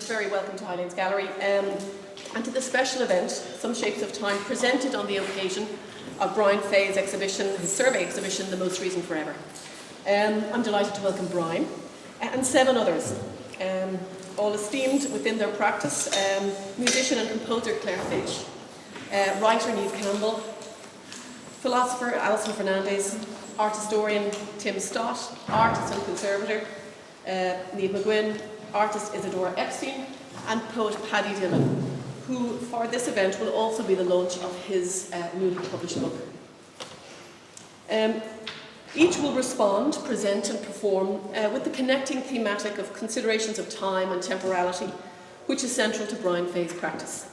very welcome to Highlands Gallery and to the special event, Some Shapes of Time, presented on the occasion of Brian Fay's exhibition, his survey exhibition, The Most Reason Forever. I'm delighted to welcome Brian and 7 others, all esteemed within their practice. Musician and composer Claire Fitch, writer Niamh Campbell, philosopher Alison Fernandes, art historian Tim Stott, artist and conservator Niamh McGuinne, artist Isadora Epstein, and poet Patrick Dillon, who for this event will also be the launch of his newly published book. Each will respond, present and perform with the connecting thematic of considerations of time and temporality, which is central to Brian Fay's practice.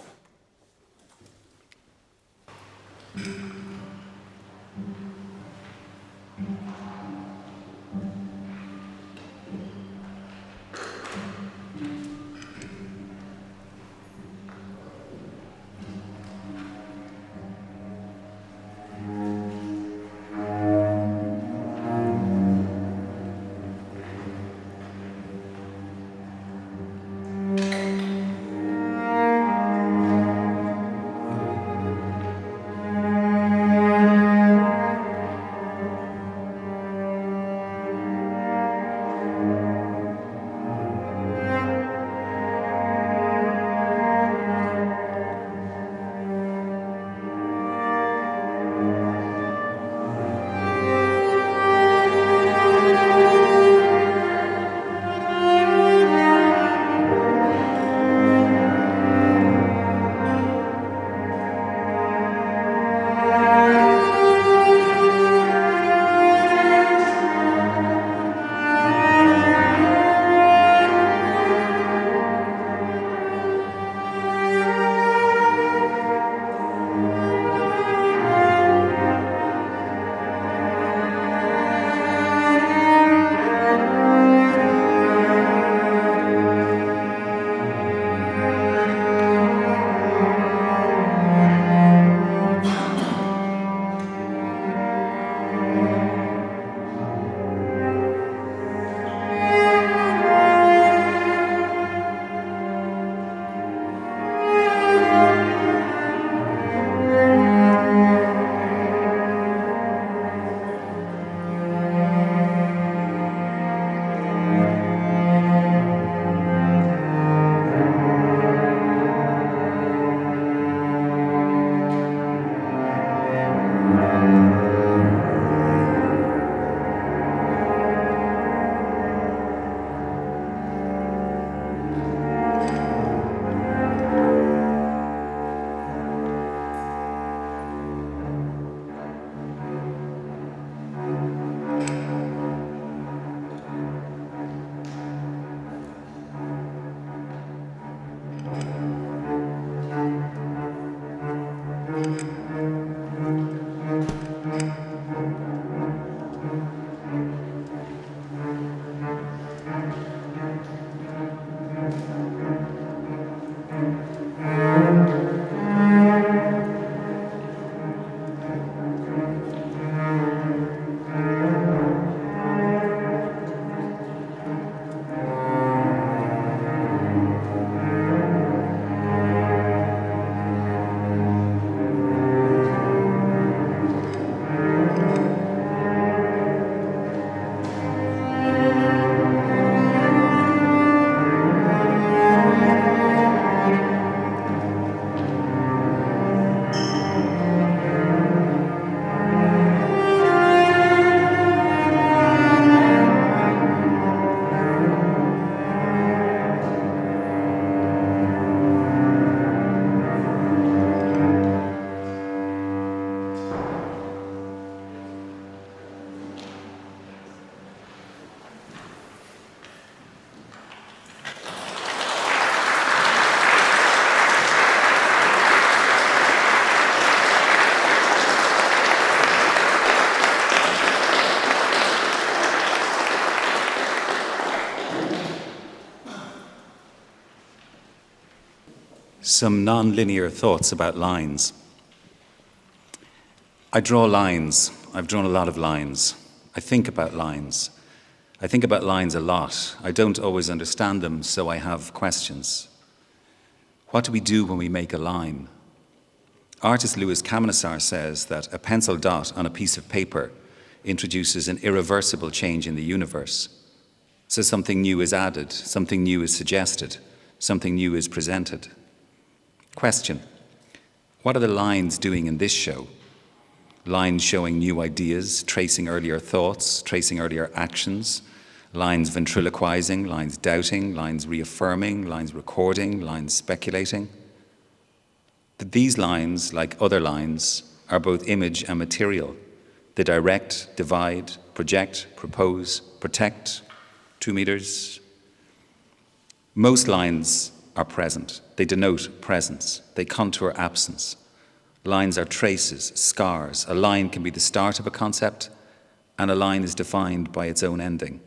Some non-linear thoughts about lines. I draw lines. I've drawn a lot of lines. I think about lines. I think about lines a lot. I don't always understand them, so I have questions. What do we do when we make a line? Artist Louis Kamenasar says that a pencil dot on a piece of paper introduces an irreversible change in the universe. So something new is added, something new is suggested, something new is presented. Question: what are the lines doing in this show? Lines showing new ideas, tracing earlier thoughts, tracing earlier actions, lines ventriloquizing, lines doubting, lines reaffirming, lines recording, lines speculating. That these lines, like other lines, are both image and material. They direct, divide, project, propose, protect. 2 meters. Most lines are present. They denote presence. They contour absence. Lines are traces, scars. A line can be the start of a concept, and a line is defined by its own ending.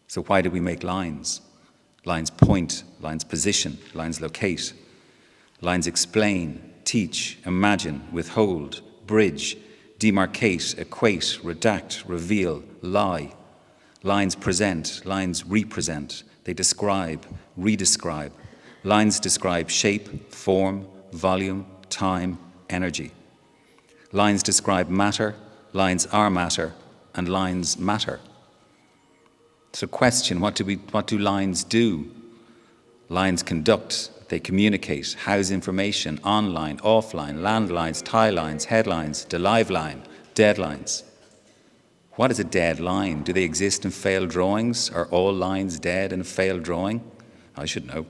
So why do we make lines? Lines point, lines position, lines locate. Lines explain, teach, imagine, withhold, bridge, demarcate, equate, redact, reveal, lie. Lines present, lines represent. They describe, redescribe. Lines describe shape, form, volume, time, energy. Lines describe matter, lines are matter, and lines matter. So question, what do lines do? Lines conduct, they communicate, house information, online, offline, landlines, tie lines, headlines, the live line, deadlines. What is a dead line? Do they exist in failed drawings? Are all lines dead in a failed drawing? I should know.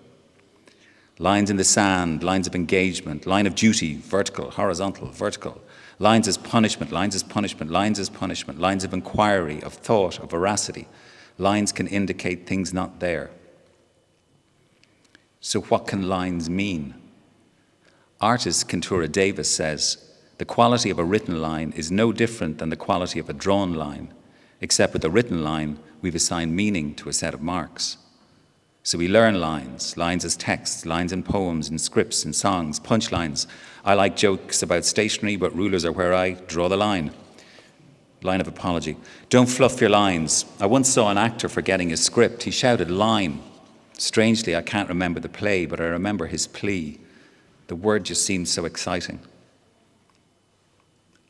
Lines in the sand, lines of engagement, line of duty, vertical, horizontal, vertical. Lines as punishment, lines as punishment, lines as punishment, lines of inquiry, of thought, of veracity. Lines can indicate things not there. So what can lines mean? Artist Kentura Davis says, the quality of a written line is no different than the quality of a drawn line, except with a written line, we've assigned meaning to a set of marks. So we learn lines, lines as texts, lines in poems, in scripts, in songs, punchlines. I like jokes about stationery, but rulers are where I draw the line. Line of apology. Don't fluff your lines. I once saw an actor forgetting his script. He shouted line. Strangely, I can't remember the play, but I remember his plea. The word just seemed so exciting.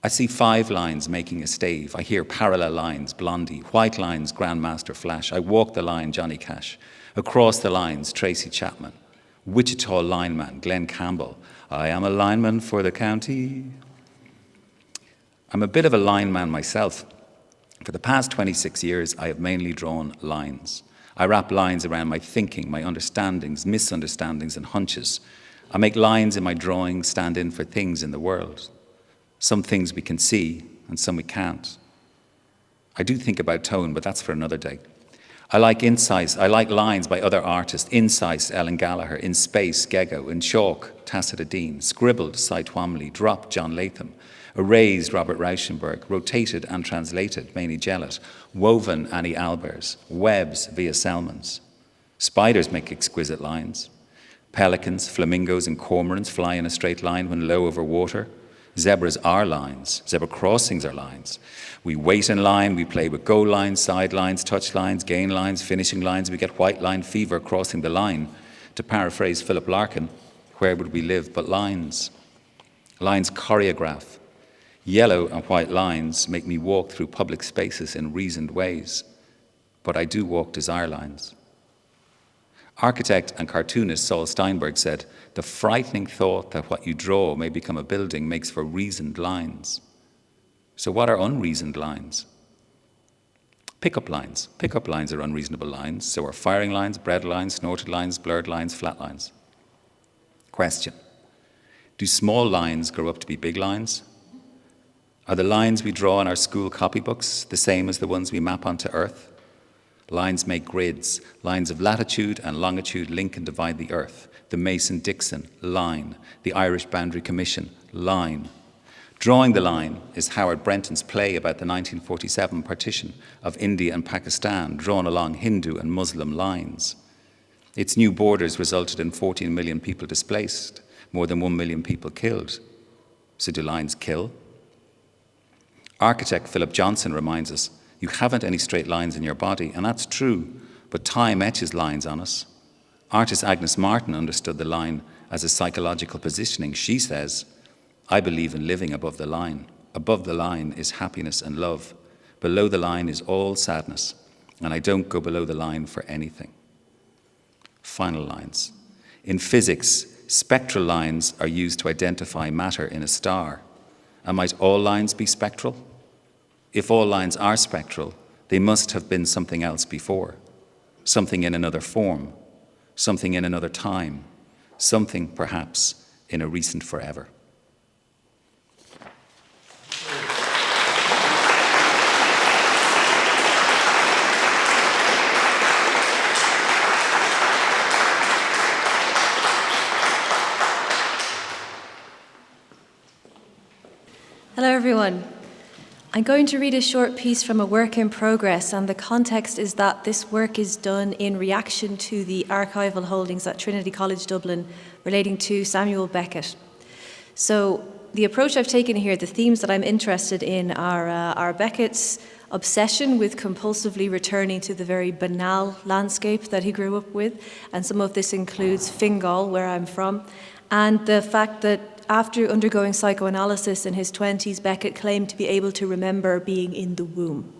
I see 5 lines making a stave. I hear parallel lines, Blondie. White lines, Grandmaster Flash. I walk the line, Johnny Cash. Across the lines, Tracy Chapman. Wichita lineman, Glenn Campbell. I am a lineman for the county. I'm a bit of a lineman myself. For the past 26 years, I have mainly drawn lines. I wrap lines around my thinking, my understandings, misunderstandings, and hunches. I make lines in my drawings stand in for things in the world. Some things we can see, and some we can't. I do think about tone, but that's for another day. I like insights. I like lines by other artists. Insights, Ellen Gallagher. In Space, Gego. In Chalk, Tacita Dean. Scribbled, Cy Twomley. Dropped, John Latham. Erased, Robert Rauschenberg. Rotated and translated, Mamie Jellett. Woven, Annie Albers. Webs, Via Selmans. Spiders make exquisite lines. Pelicans, flamingos, and cormorants fly in a straight line when low over water. Zebras are lines. Zebra crossings are lines. We wait in line, we play with goal lines, side lines, touch lines, gain lines, finishing lines. We get white line fever crossing the line. To paraphrase Philip Larkin, where would we live but lines? Lines choreograph. Yellow and white lines make me walk through public spaces in reasoned ways, but I do walk desire lines. Architect and cartoonist Saul Steinberg said, the frightening thought that what you draw may become a building makes for reasoned lines. So what are unreasoned lines? Pickup lines. Pickup lines are unreasonable lines. So are firing lines, bread lines, snorted lines, blurred lines, flat lines. Question. Do small lines grow up to be big lines? Are the lines we draw in our school copybooks the same as the ones we map onto Earth? Lines make grids. Lines of latitude and longitude link and divide the Earth. The Mason-Dixon, line. The Irish Boundary Commission, line. Drawing the line is Howard Brenton's play about the 1947 partition of India and Pakistan, drawn along Hindu and Muslim lines. Its new borders resulted in 14 million people displaced, more than 1 million people killed. So do lines kill? Architect Philip Johnson reminds us, You haven't any straight lines in your body, and that's true, but time etches lines on us. Artist Agnes Martin understood the line as a psychological positioning. She says, I believe in living above the line. Above the line is happiness and love. Below the line is all sadness, and I don't go below the line for anything. Final lines. In physics, spectral lines are used to identify matter in a star. And might all lines be spectral? If all lines are spectral, they must have been something else before, something in another form, something in another time, something perhaps in a recent forever. Hello everyone. I'm going to read a short piece from a work in progress, and the context is that this work is done in reaction to the archival holdings at Trinity College Dublin relating to Samuel Beckett. So the approach I've taken here, the themes that I'm interested in are Beckett's obsession with compulsively returning to the very banal landscape that he grew up with, and some of this includes Fingal, where I'm from, and the fact that after undergoing psychoanalysis in his 20s, Beckett claimed to be able to remember being in the womb.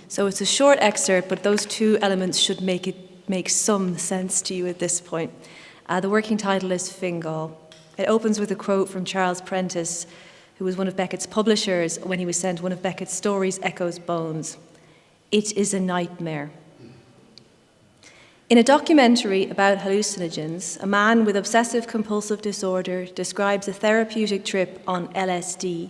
So it's a short excerpt, but those two elements should make some sense to you at this point. The working title is Fingal. It opens with a quote from Charles Prentice, who was one of Beckett's publishers when he was sent one of Beckett's stories, Echo's Bones. It is a nightmare. In a documentary about hallucinogens, a man with obsessive-compulsive disorder describes a therapeutic trip on LSD,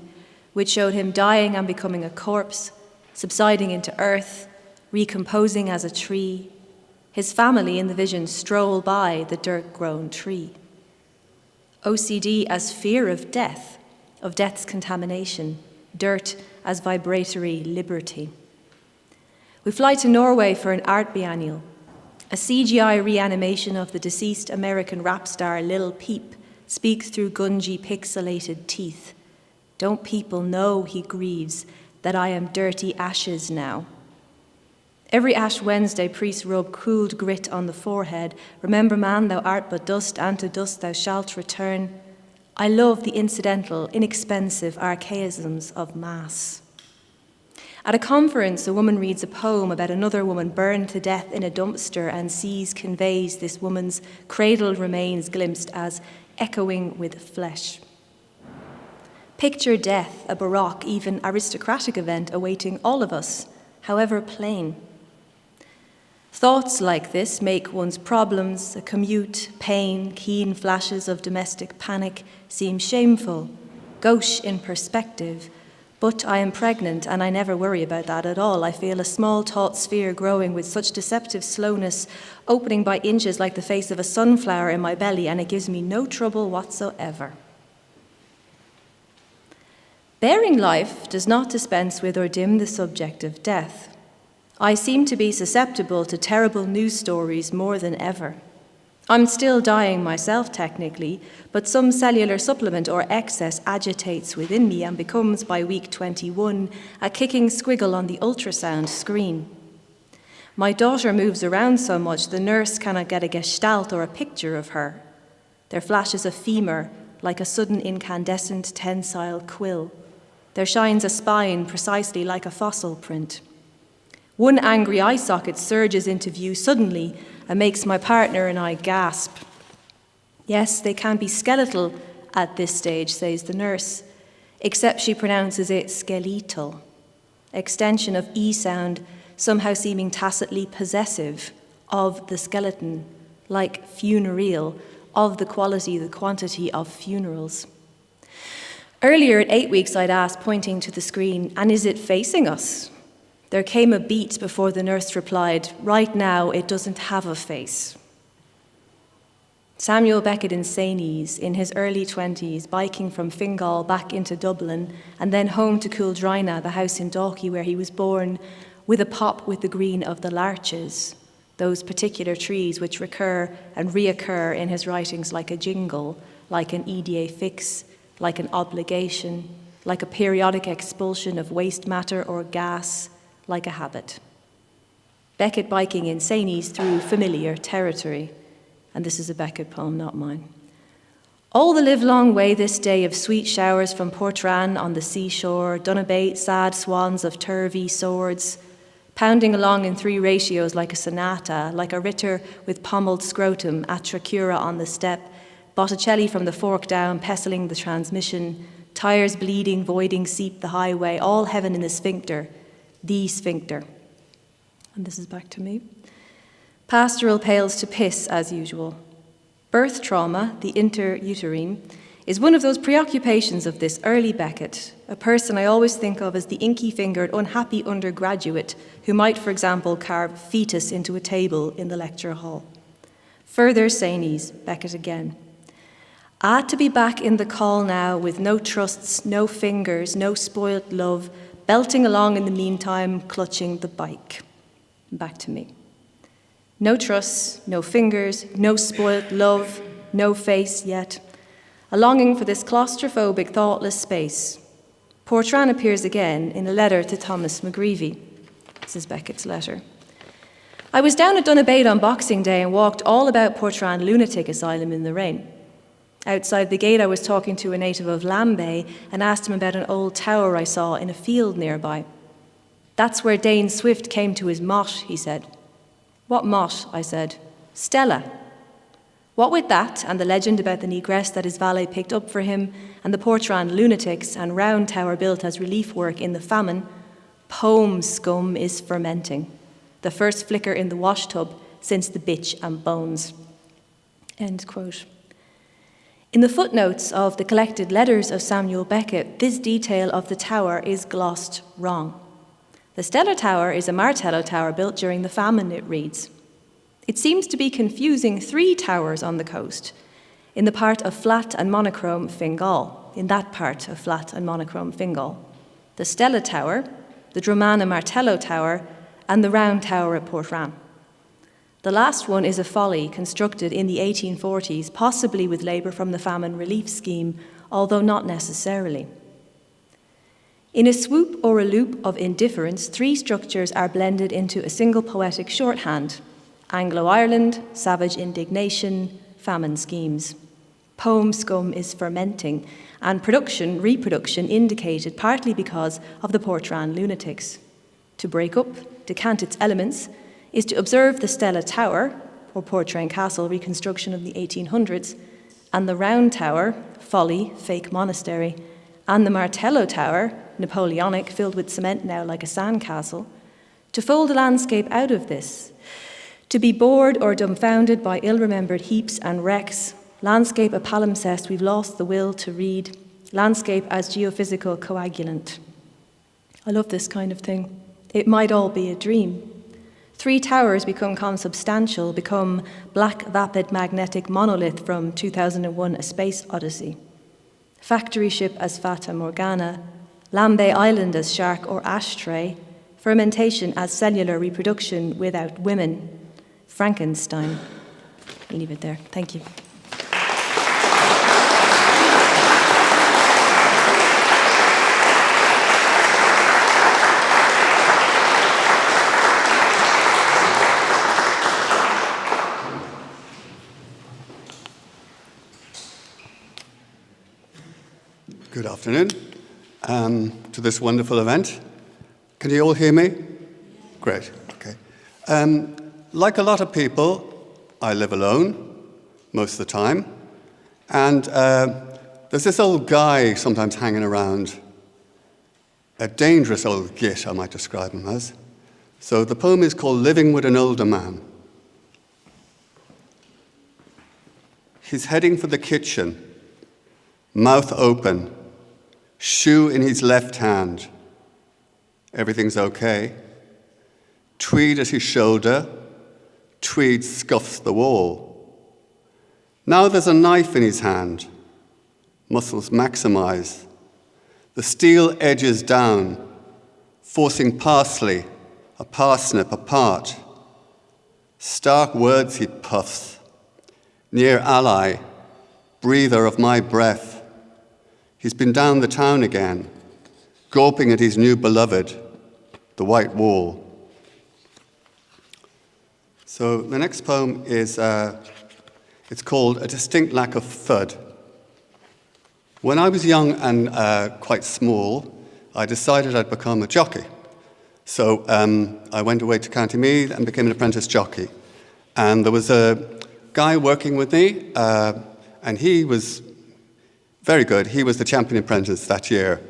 which showed him dying and becoming a corpse, subsiding into earth, recomposing as a tree. His family in the vision stroll by the dirt-grown tree. OCD as fear of death's contamination, dirt as vibratory liberty. We fly to Norway for an art biennial. A CGI reanimation of the deceased American rap star Lil Peep speaks through gungy pixelated teeth. Don't people know, he grieves, that I am dirty ashes now? Every Ash Wednesday priests rub cooled grit on the forehead. Remember, man, thou art but dust, and to dust thou shalt return. I love the incidental, inexpensive archaisms of Mass. At a conference, a woman reads a poem about another woman burned to death in a dumpster and conveys this woman's cradled remains glimpsed as echoing with flesh. Picture death, a baroque, even aristocratic event awaiting all of us, however plain. Thoughts like this make one's problems, a commute, pain, keen flashes of domestic panic seem shameful, gauche in perspective. But I am pregnant, and I never worry about that at all. I feel a small taut sphere growing with such deceptive slowness, opening by inches like the face of a sunflower in my belly, and it gives me no trouble whatsoever. Bearing life does not dispense with or dim the subject of death. I seem to be susceptible to terrible news stories more than ever. I'm still dying myself, technically, but some cellular supplement or excess agitates within me and becomes, by week 21, a kicking squiggle on the ultrasound screen. My daughter moves around so much the nurse cannot get a gestalt or a picture of her. There flashes a femur, like a sudden incandescent tensile quill. There shines a spine precisely like a fossil print. One angry eye socket surges into view suddenly and makes my partner and I gasp. Yes, they can be skeletal at this stage, says the nurse, except she pronounces it skeletal, extension of E sound, somehow seeming tacitly possessive of the skeleton, like funereal, of the quality, the quantity of funerals. Earlier at 8 weeks, I'd asked, pointing to the screen, and is it facing us? There came a beat before the nurse replied, right now it doesn't have a face. Samuel Beckett in Sainies, in his early 20s, biking from Fingal back into Dublin and then home to Cooldraina, the house in Dalkey where he was born, with a pop with the green of the larches, those particular trees which recur and reoccur in his writings like a jingle, like an EDA fix, like an obligation, like a periodic expulsion of waste matter or gas, like a habit. Beckett biking in Sainies through familiar territory. And this is a Beckett poem, not mine. All the livelong way this day of sweet showers from Portrane on the seashore, Dunabate, sad swans of turvy swords, pounding along in 3 ratios like a sonata, like a ritter with pommelled scrotum, Atracura on the step, Botticelli from the fork down, pestling the transmission, tires bleeding, voiding, seep the highway, all heaven in the sphincter, the sphincter. And this is back to me. Pastoral pales to piss, as usual. Birth trauma, the interuterine, is one of those preoccupations of this early Beckett, a person I always think of as the inky-fingered, unhappy undergraduate who might, for example, carve fetus into a table in the lecture hall. Further Sainies, Beckett again. To be back in the call now with no trusts, no fingers, no spoilt love, belting along in the meantime, clutching the bike. Back to me. No trusts, no fingers, no spoilt love, no face yet. A longing for this claustrophobic, thoughtless space. Portrane appears again in a letter to Thomas McGreevy. This is Beckett's letter. I was down at Dunabate on Boxing Day and walked all about Portrane Lunatic Asylum in the rain. Outside the gate I was talking to a native of Lambay and asked him about an old tower I saw in a field nearby. That's where Dane Swift came to his mott, he said. What mott? I said. Stella. What with that and the legend about the negress that his valet picked up for him and the Portrane lunatics and round tower built as relief work in the famine, poem scum is fermenting. The first flicker in the wash tub since the bitch and bones. End quote. In the footnotes of the collected letters of Samuel Beckett, this detail of the tower is glossed wrong. The Stella Tower is a Martello tower built during the famine, it reads. It seems to be confusing 3 towers on the coast, in the part of flat and monochrome Fingal, the Stella Tower, the Dromana Martello Tower, and the Round Tower at Portrane. The last one is a folly constructed in the 1840s, possibly with labour from the famine relief scheme, although not necessarily. In a swoop or a loop of indifference, 3 structures are blended into a single poetic shorthand: Anglo-Ireland, savage indignation, famine schemes. Poem scum is fermenting, and reproduction indicated partly because of the Portrane lunatics. To break up, decant its elements, is to observe the Stella Tower, or Portrane Castle reconstruction of the 1800s, and the Round Tower, folly, fake monastery, and the Martello Tower, Napoleonic, filled with cement now like a sandcastle, to fold a landscape out of this, to be bored or dumbfounded by ill-remembered heaps and wrecks, landscape a palimpsest we've lost the will to read, landscape as geophysical coagulant. I love this kind of thing. It might all be a dream. 3 towers become consubstantial, become black vapid magnetic monolith from 2001 A Space Odyssey. Factory ship as Fata Morgana, Lambay Island as shark or ashtray, fermentation as cellular reproduction without women. Frankenstein. I'll leave it there. Thank you. Good afternoon to this wonderful event. Can you all hear me? Great, okay. Like a lot of people, I live alone most of the time, and there's this old guy sometimes hanging around, a dangerous old git, I might describe him as. So the poem is called Living with an Older Man. He's heading for the kitchen, mouth open, shoe in his left hand. Everything's okay. Tweed at his shoulder. Tweed scuffs the wall. Now there's a knife in his hand. Muscles maximize. The steel edges down, forcing parsley, a parsnip apart. Stark words he puffs. Near ally, breather of my breath. He's been down the town again, gawping at his new beloved. the white wall. So the next poem is, it's called A Distinct Lack of Thud. When I was young and quite small, I decided I'd become a jockey. So I went away to County Meath and became an apprentice jockey. And there was a guy working with me, and he was very good. He was the champion apprentice that year.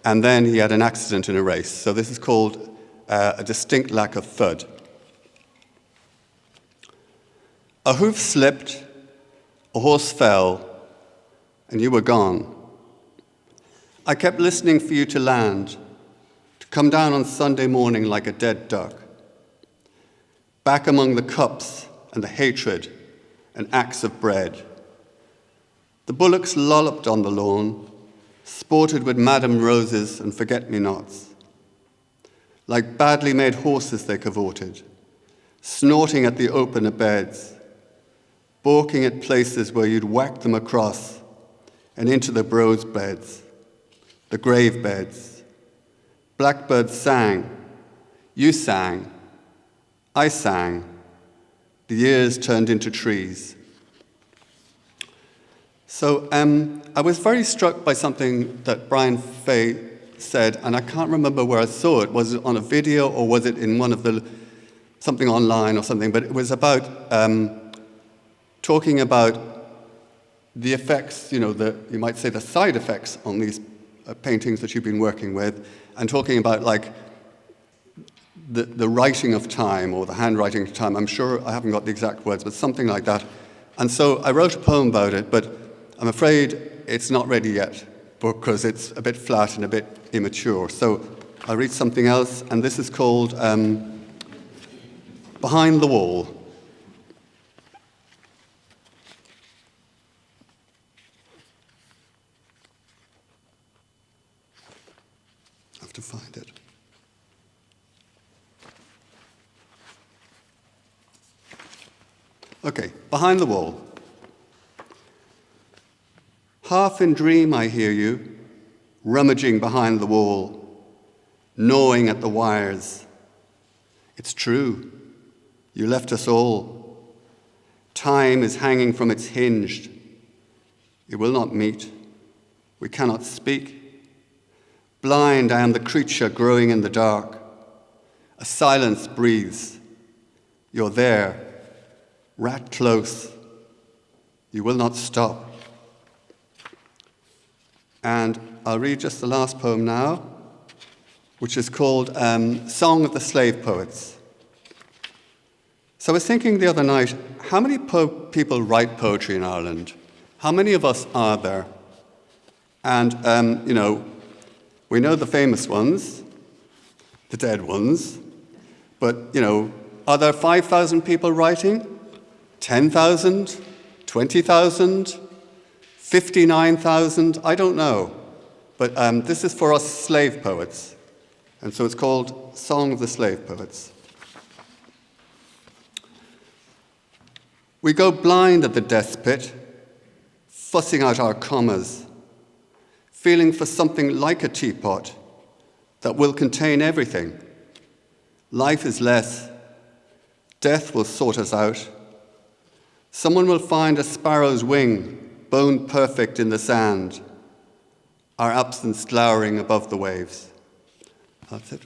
And then he had an accident in a race. So this is called A Distinct Lack of Thud. A hoof slipped, a horse fell, and you were gone. I kept listening for you to land, to come down on Sunday morning like a dead duck, back among the cups and the hatred and acts of bread. The bullocks lolloped on the lawn, sported with Madame Roses and forget-me-nots. Like badly made horses they cavorted, snorting at the opener beds, balking at places where you'd whack them across and into the brose beds, the grave beds. Blackbirds sang, you sang, I sang, the years turned into trees. So I was very struck by something that Brian Fay said, and I can't remember where I saw it. Was it on a video or was it in one of the, something online or something? But it was about talking about the effects, you might say the side effects on these paintings that you've been working with, and talking about like the writing of time or the handwriting of time. I'm sure I haven't got the exact words, but something like that. And so I wrote a poem about it, but I'm afraid it's not ready yet because it's a bit flat and a bit immature. So I'll read something else, and this is called Behind the Wall. I have to find it. Okay, behind the wall. Half in dream I hear you, rummaging behind the wall, gnawing at the wires. It's true, you left us all. Time is hanging from its hinge. It will not meet. We cannot speak. Blind, I am the creature growing in the dark. A silence breathes. You're there, rat close. You will not stop. And I'll read just the last poem now, which is called Song of the Slave Poets. So I was thinking the other night, how many people write poetry in Ireland? How many of us are there? And, we know the famous ones, the dead ones, but, are there 5,000 people writing? 10,000? 20,000? 59,000? I don't know. But this is for us slave poets. And so it's called Song of the Slave Poets. We go blind at the death pit, fussing out our commas, feeling for something like a teapot that will contain everything. Life is less. Death will sort us out. Someone will find a sparrow's wing, bone perfect in the sand, our absence glowering above the waves. That's it.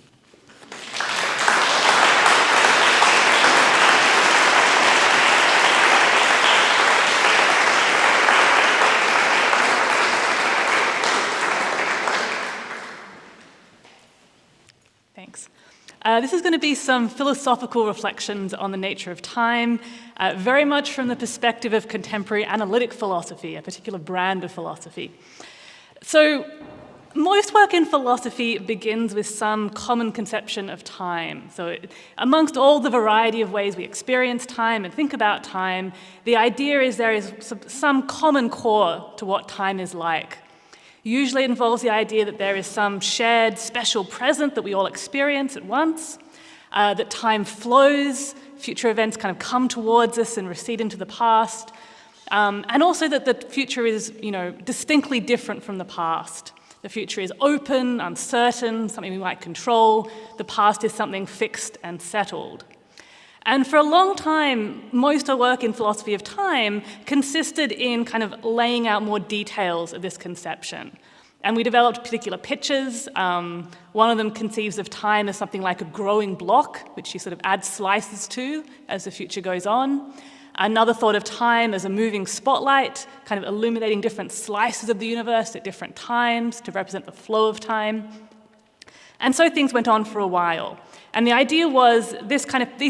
Thanks. This is going to be some philosophical reflections on the nature of time, very much from the perspective of contemporary analytic philosophy, a particular brand of philosophy. So, most work in philosophy begins with some common conception of time. So, amongst all the variety of ways we experience time and think about time, the idea is there is some common core to what time is like. Usually it involves the idea that there is some shared special present that we all experience at once, that time flows, future events kind of come towards us and recede into the past, and also that the future is, distinctly different from the past. The future is open, uncertain, something we might control. The past is something fixed and settled. And for a long time, most of our work in philosophy of time consisted in kind of laying out more details of this conception. And we developed particular pictures. One of them conceives of time as something like a growing block, which you sort of add slices to as the future goes on. Another thought of time as a moving spotlight, kind of illuminating different slices of the universe at different times to represent the flow of time. And so things went on for a while. And the idea was these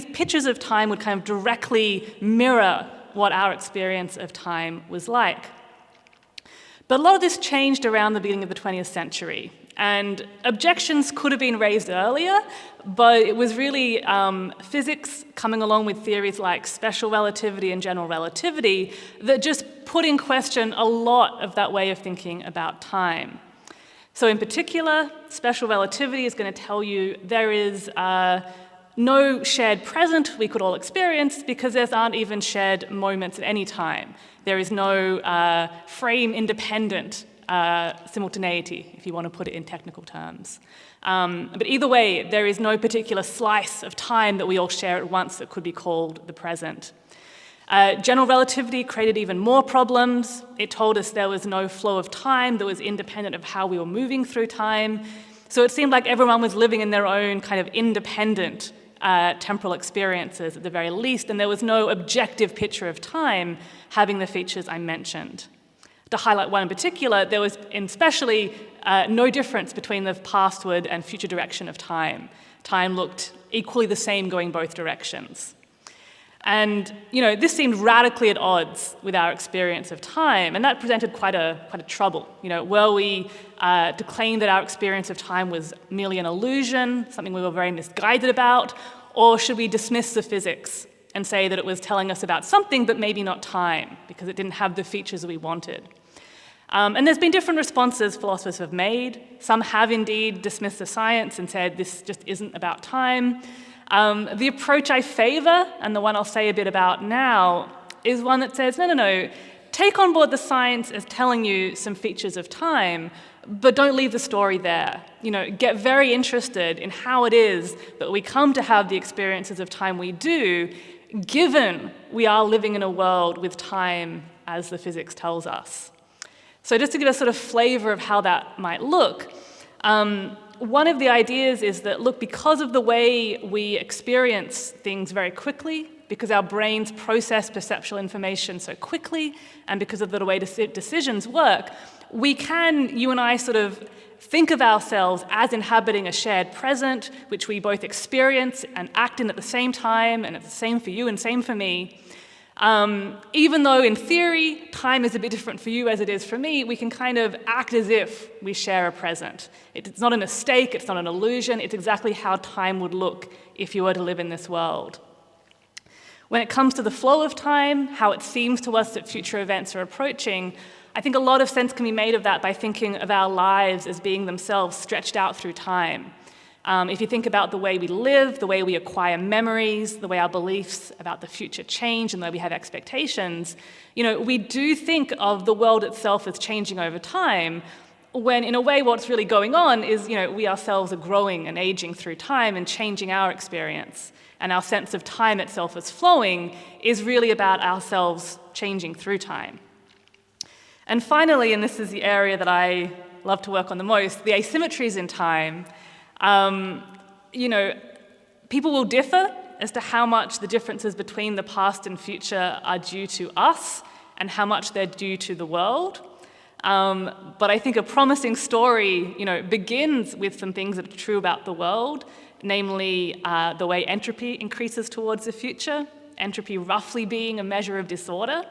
pictures of time would kind of directly mirror what our experience of time was like. But a lot of this changed around the beginning of the 20th century. And objections could have been raised earlier, but it was really physics coming along with theories like special relativity and general relativity that just put in question a lot of that way of thinking about time. So in particular, special relativity is going to tell you there is no shared present we could all experience because there aren't even shared moments at any time. There is no frame-independent simultaneity, if you want to put it in technical terms. But either way, there is no particular slice of time that we all share at once that could be called the present. General relativity created even more problems. It told us there was no flow of time that was independent of how we were moving through time. So it seemed like everyone was living in their own kind of independent temporal experiences at the very least, and there was no objective picture of time having the features I mentioned. To highlight one in particular, there was especially no difference between the pastward and future direction of time. Time looked equally the same going both directions. And this seemed radically at odds with our experience of time, and that presented quite a trouble. Were we to claim that our experience of time was merely an illusion, something we were very misguided about, or should we dismiss the physics and say that it was telling us about something but maybe not time, because it didn't have the features that we wanted? And there's been different responses philosophers have made. Some have indeed dismissed the science and said this just isn't about time. The approach I favor, and the one I'll say a bit about now, is one that says, no, take on board the science as telling you some features of time, but don't leave the story there. Get very interested in how it is that we come to have the experiences of time we do, given we are living in a world with time as the physics tells us. So just to give a sort of flavor of how that might look, one of the ideas is that, look, because of the way we experience things very quickly, because our brains process perceptual information so quickly, and because of the way decisions work, you and I sort of think of ourselves as inhabiting a shared present, which we both experience and act in at the same time, and it's the same for you and same for me. Even though in theory, time is a bit different for you as it is for me, we can kind of act as if we share a present. It's not a mistake, it's not an illusion, it's exactly how time would look if you were to live in this world. When it comes to the flow of time, how it seems to us that future events are approaching, I think a lot of sense can be made of that by thinking of our lives as being themselves stretched out through time. If you think about the way we live, the way we acquire memories, the way our beliefs about the future change, and the way we have expectations, we do think of the world itself as changing over time, when in a way what's really going on is, we ourselves are growing and aging through time and changing our experience. And our sense of time itself as flowing is really about ourselves changing through time. And finally, and this is the area that I love to work on the most, the asymmetries in time. People will differ as to how much the differences between the past and future are due to us and how much they're due to the world. But I think a promising story, begins with some things that are true about the world, namely the way entropy increases towards the future, entropy roughly being a measure of disorder.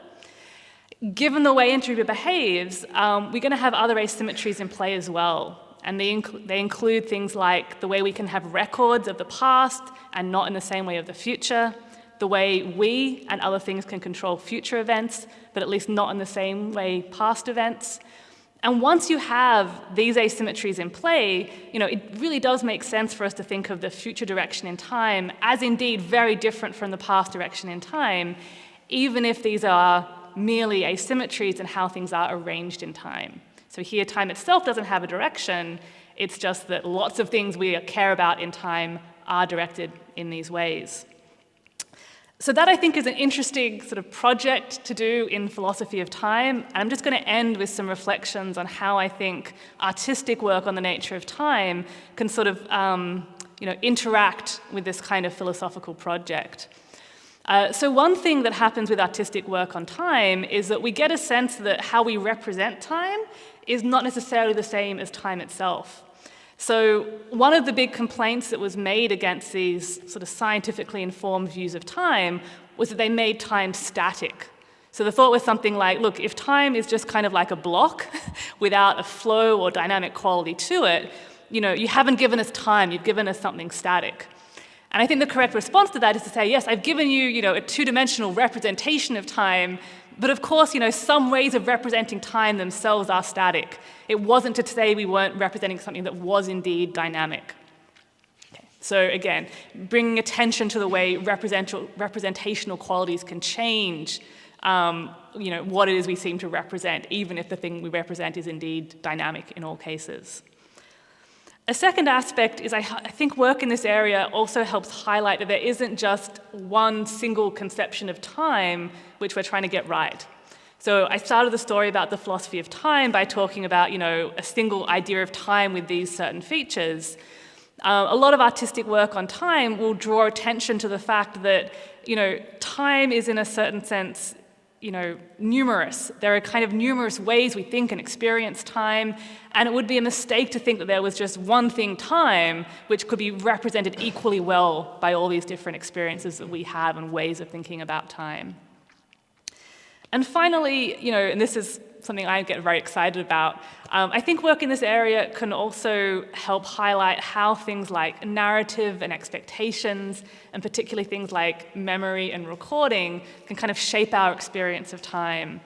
Given the way entropy behaves, we're going to have other asymmetries in play as well. And they include things like the way we can have records of the past and not in the same way of the future, the way we and other things can control future events, but at least not in the same way past events. And once you have these asymmetries in play, it really does make sense for us to think of the future direction in time as indeed very different from the past direction in time, even if these are merely asymmetries in how things are arranged in time. So here, time itself doesn't have a direction. It's just that lots of things we care about in time are directed in these ways. So that, I think, is an interesting sort of project to do in philosophy of time. And I'm just going to end with some reflections on how I think artistic work on the nature of time can sort of interact with this kind of philosophical project. So one thing that happens with artistic work on time is that we get a sense that how we represent time is not necessarily the same as time itself. So one of the big complaints that was made against these sort of scientifically informed views of time was that they made time static. So the thought was something like, look, if time is just kind of like a block without a flow or dynamic quality to it, you haven't given us time, you've given us something static. And I think the correct response to that is to say, yes, I've given you, a two-dimensional representation of time, but of course, some ways of representing time themselves are static. It wasn't to say we weren't representing something that was indeed dynamic. Okay. So again, bringing attention to the way representational qualities can change, what it is we seem to represent, even if the thing we represent is indeed dynamic in all cases. A second aspect is I think work in this area also helps highlight that there isn't just one single conception of time which we're trying to get right. So I started the story about the philosophy of time by talking about, a single idea of time with these certain features. A lot of artistic work on time will draw attention to the fact that, time is in a certain sense, numerous. There are kind of numerous ways we think and experience time, and it would be a mistake to think that there was just one thing, time, which could be represented equally well by all these different experiences that we have and ways of thinking about time. And finally, and this is something I get very excited about, I think work in this area can also help highlight how things like narrative and expectations, and particularly things like memory and recording, can kind of shape our experience of time.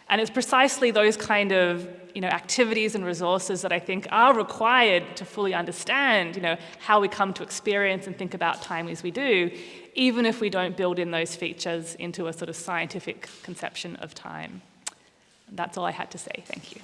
And it's precisely those kind of activities and resources that I think are required to fully understand how we come to experience and think about time as we do, even if we don't build in those features into a sort of scientific conception of time. And that's all I had to say. Thank you.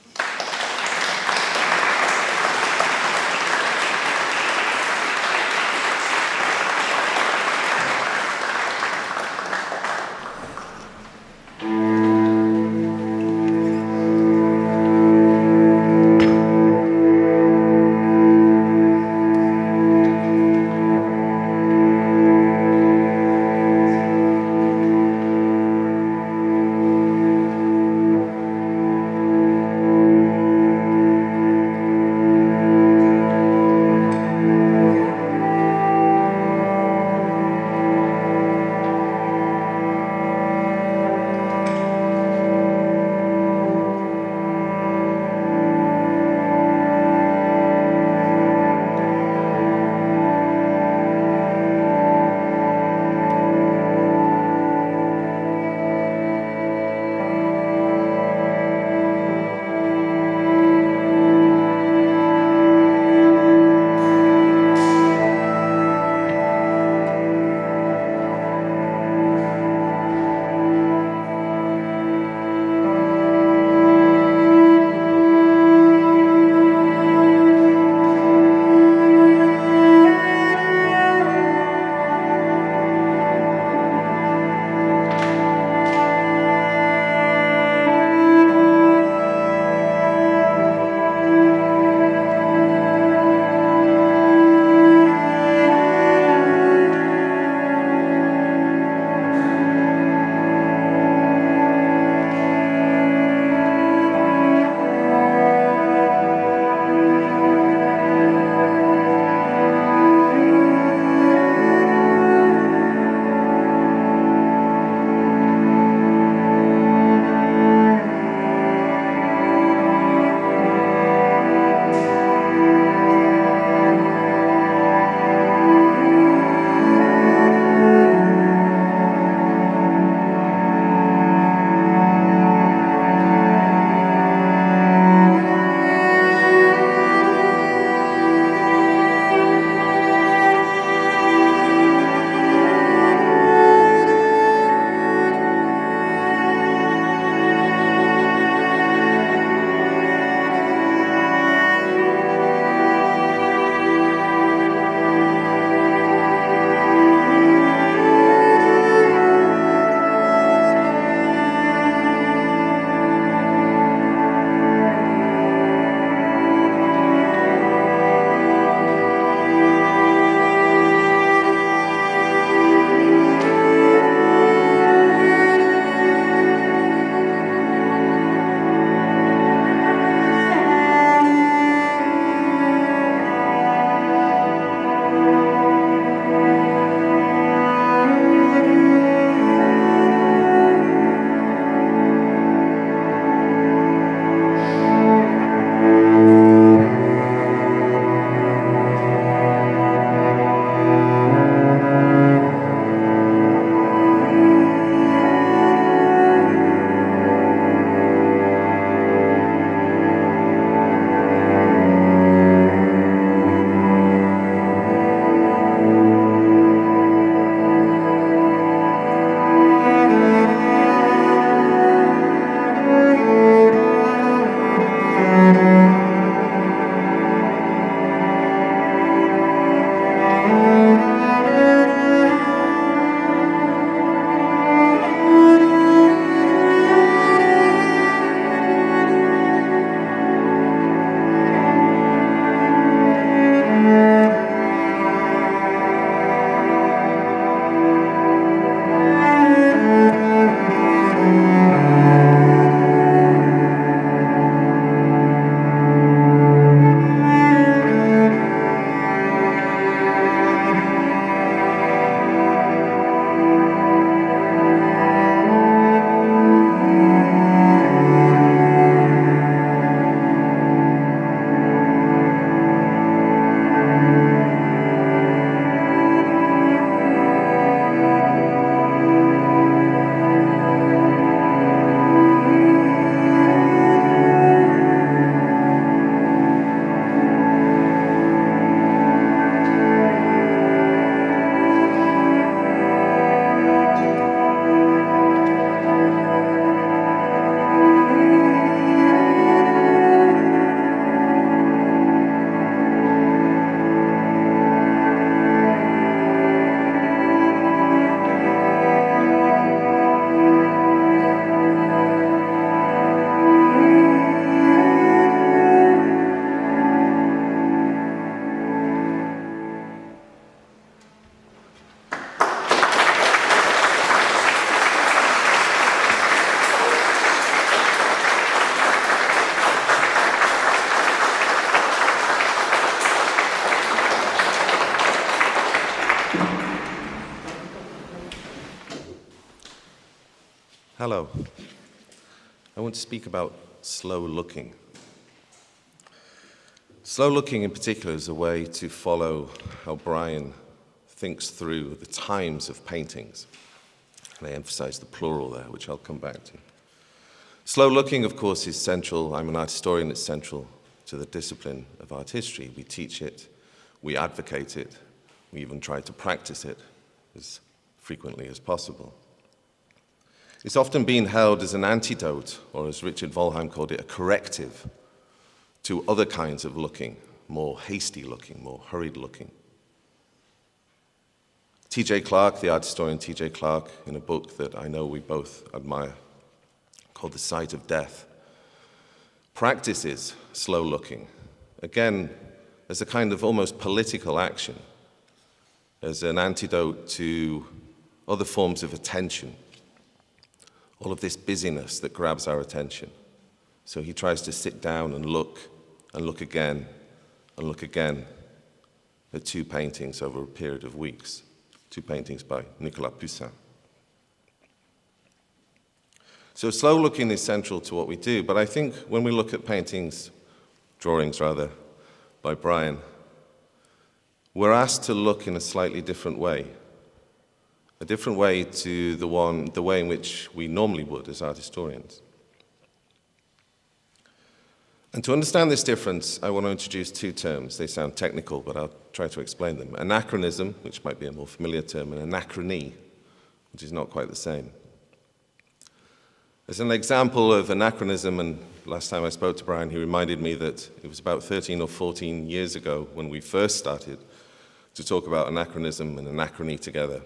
Hello. I want to speak about slow looking. Slow looking in particular is a way to follow how Brian thinks through the times of paintings. And I emphasize the plural there, which I'll come back to. Slow looking, of course, is central. I'm an art historian. It's central to the discipline of art history. We teach it, we advocate it, we even try to practice it as frequently as possible. It's often been held as an antidote, or as Richard Volheim called it, a corrective to other kinds of looking, more hasty looking, more hurried looking. T.J. Clark, the art historian T.J. Clark, in a book that I know we both admire, called The Sight of Death, practices slow looking, again, as a kind of almost political action, as an antidote to other forms of attention, all of this busyness that grabs our attention. So he tries to sit down and look again, and look again at two paintings over a period of weeks, two paintings by Nicolas Poussin. So slow looking is central to what we do, but I think when we look at drawings rather, by Brian, we're asked to look in a slightly different way. A different way to the way in which we normally would as art historians. And to understand this difference, I want to introduce two terms. They sound technical, but I'll try to explain them. Anachronism, which might be a more familiar term, and anachrony, which is not quite the same. As an example of anachronism, and last time I spoke to Brian, he reminded me that it was about 13 or 14 years ago when we first started to talk about anachronism and anachrony together,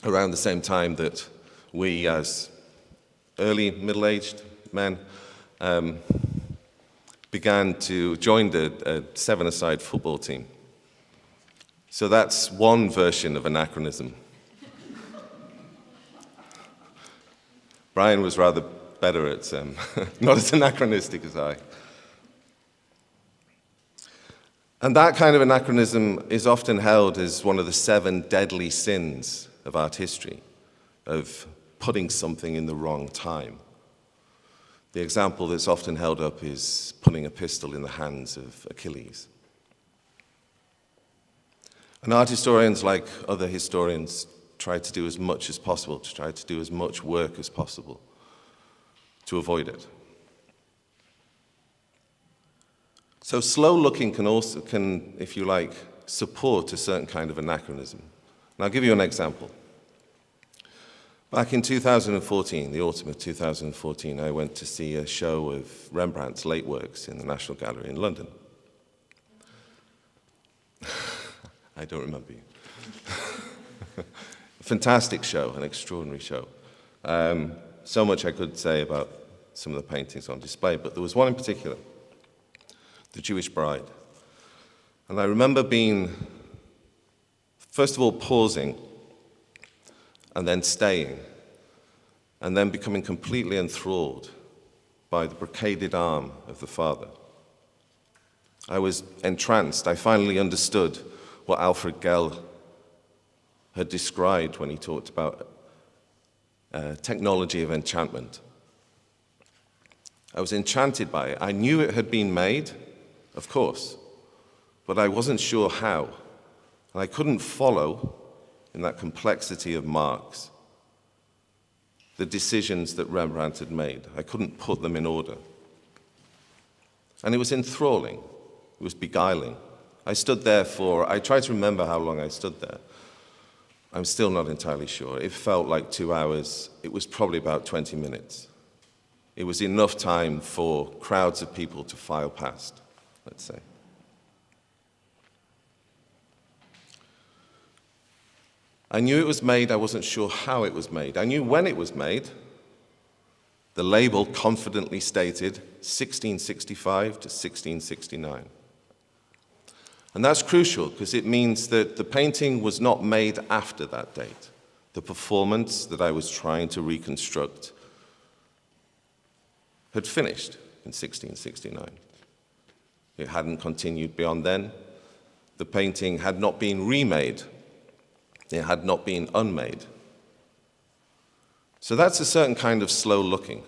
around the same time that we, as early middle-aged men, joined a seven-a-side football team. So that's one version of anachronism. Brian was rather better at, not as anachronistic as I. And that kind of anachronism is often held as one of the 7 deadly sins of art history, of putting something in the wrong time. The example that's often held up is putting a pistol in the hands of Achilles. And art historians, like other historians, try to do as much as possible, to try to do as much work as possible to avoid it. So slow looking can, if you like, support a certain kind of anachronism. And I'll give you an example. Back in 2014, the autumn of 2014, I went to see a show of Rembrandt's late works in the National Gallery in London. I don't remember you. Fantastic show, an extraordinary show. So much I could say about some of the paintings on display, but there was one in particular, The Jewish Bride. And I remember first of all, pausing, and then staying, and then becoming completely enthralled by the brocaded arm of the father. I was entranced. I finally understood what Alfred Gell had described when he talked about technology of enchantment. I was enchanted by it. I knew it had been made, of course, but I wasn't sure how. And I couldn't follow, in that complexity of marks, the decisions that Rembrandt had made. I couldn't put them in order. And it was enthralling. It was beguiling. I stood there I tried to remember how long I stood there. I'm still not entirely sure. It felt like 2 hours. It was probably about 20 minutes. It was enough time for crowds of people to file past, let's say. I knew it was made. I wasn't sure how it was made. I knew when it was made. The label confidently stated 1665 to 1669. And that's crucial because it means that the painting was not made after that date. The performance that I was trying to reconstruct had finished in 1669. It hadn't continued beyond then. The painting had not been remade. It had not been unmade. So that's a certain kind of slow looking,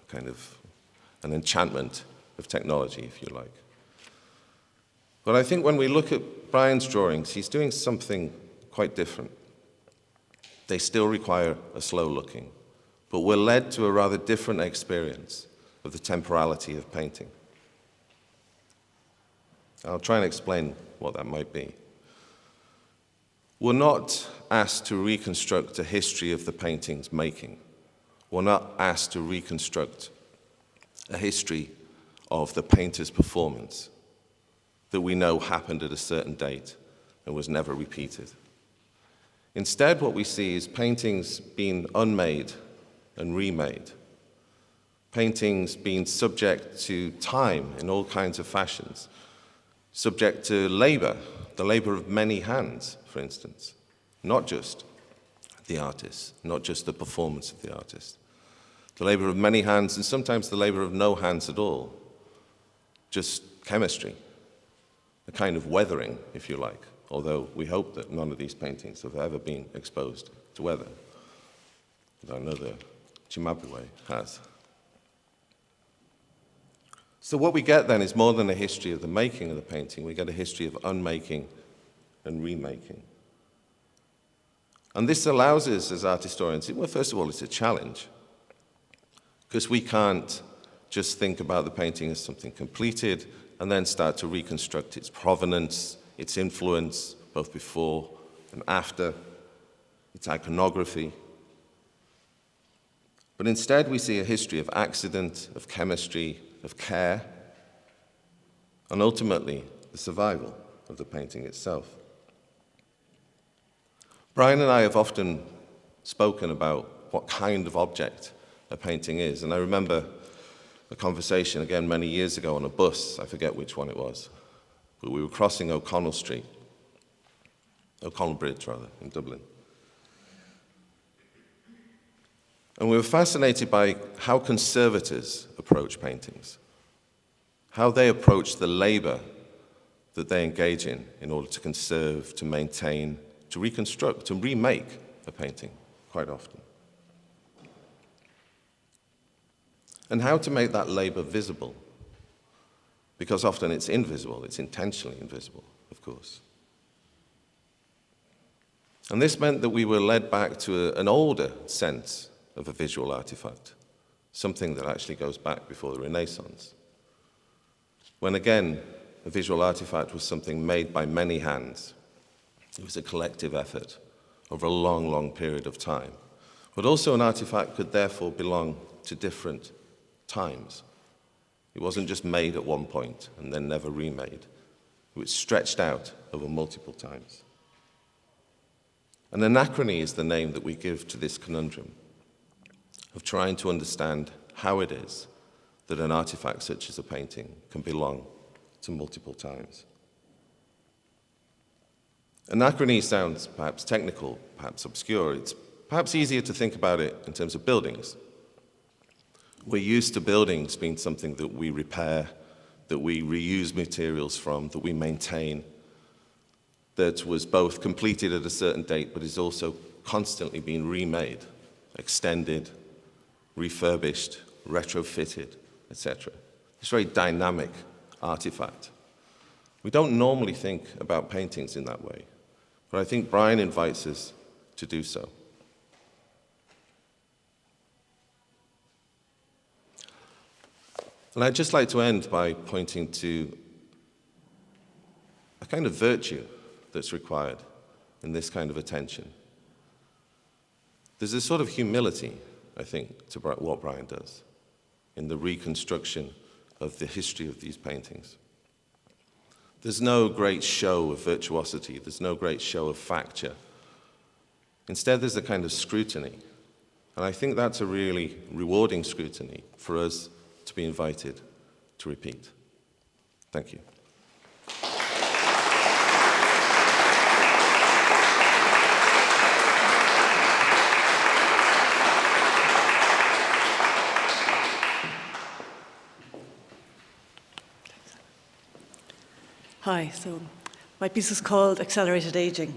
kind of an enchantment of technology, if you like. But I think when we look at Brian's drawings, he's doing something quite different. They still require a slow looking, but we're led to a rather different experience of the temporality of painting. I'll try and explain what that might be. We're not asked to reconstruct a history of the painting's making. We're not asked to reconstruct a history of the painter's performance that we know happened at a certain date and was never repeated. Instead, what we see is paintings being unmade and remade, paintings being subject to time in all kinds of fashions, subject to labor, the labor of many hands, for instance, not just the artist, not just the performance of the artist. The labor of many hands, and sometimes the labor of no hands at all, just chemistry, a kind of weathering, if you like, although we hope that none of these paintings have ever been exposed to weather. But I know the Zimbabwe has. So what we get then is more than a history of the making of the painting, we get a history of unmaking and remaking. And this allows us as art historians, well, first of all, it's a challenge, because we can't just think about the painting as something completed and then start to reconstruct its provenance, its influence, both before and after, its iconography. But instead, we see a history of accident, of chemistry, of care, and ultimately, the survival of the painting itself. Brian and I have often spoken about what kind of object a painting is, and I remember a conversation, again, many years ago on a bus, I forget which one it was, but we were crossing O'Connell Bridge, in Dublin. And we were fascinated by how conservators approach paintings, how they approach the labor that they engage in order to conserve, to maintain, to reconstruct, to remake a painting, quite often. And how to make that labor visible, because often it's invisible, it's intentionally invisible, of course. And this meant that we were led back to an older sense of a visual artifact, something that actually goes back before the Renaissance, when again, a visual artifact was something made by many hands. It was a collective effort over a long, long period of time. But also an artifact could therefore belong to different times. It wasn't just made at one point and then never remade. It was stretched out over multiple times. An anachrony is the name that we give to this conundrum of trying to understand how it is that an artifact such as a painting can belong to multiple times. Anachrony sounds perhaps technical, perhaps obscure. It's perhaps easier to think about it in terms of buildings. We're used to buildings being something that we repair, that we reuse materials from, that we maintain, that was both completed at a certain date but is also constantly being remade, extended, refurbished, retrofitted, etc. It's a very dynamic artifact. We don't normally think about paintings in that way, but I think Brian invites us to do so. And I'd just like to end by pointing to a kind of virtue that's required in this kind of attention. There's a sort of humility, I think, to what Brian does in the reconstruction of the history of these paintings. There's no great show of virtuosity. There's no great show of facture. Instead, there's a kind of scrutiny. And I think that's a really rewarding scrutiny for us to be invited to repeat. Thank you. Hi, so my piece is called Accelerated Aging.